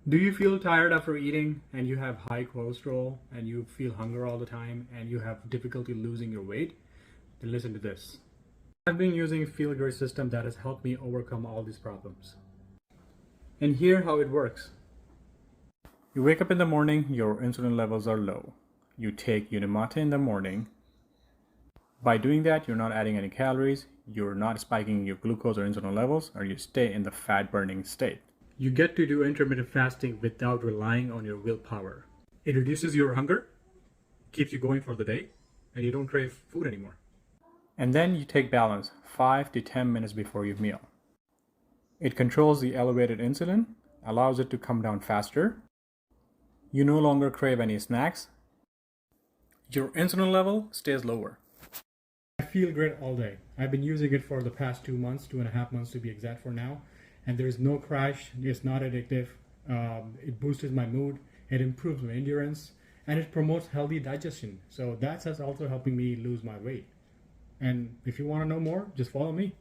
Do you feel tired after eating and you have high cholesterol and you feel hunger all the time and you have difficulty losing your weight? Then listen to this. I've been using a Feel Great system that has helped me overcome all these problems. And here how it works. You wake up in the morning, your insulin levels are low. You take Unimata in the morning. By doing that, you're not adding any calories, you're not spiking your glucose or insulin levels, or you stay in the fat burning state. You get to do intermittent fasting without relying on your willpower. It reduces your hunger, keeps you going for the day, and you don't crave food anymore. And then you take balance 5 to 10 minutes before your meal. It controls the elevated insulin, allows it to come down faster. You no longer crave any snacks. Your insulin level stays lower. I feel great all day. I've been using it for the past 2 months, 2.5 months to be exact for now. And there's no crash, it's not addictive, it boosts my mood, it improves my endurance, and it promotes healthy digestion. So that's also helping me lose my weight. And if you want to know more, just follow me.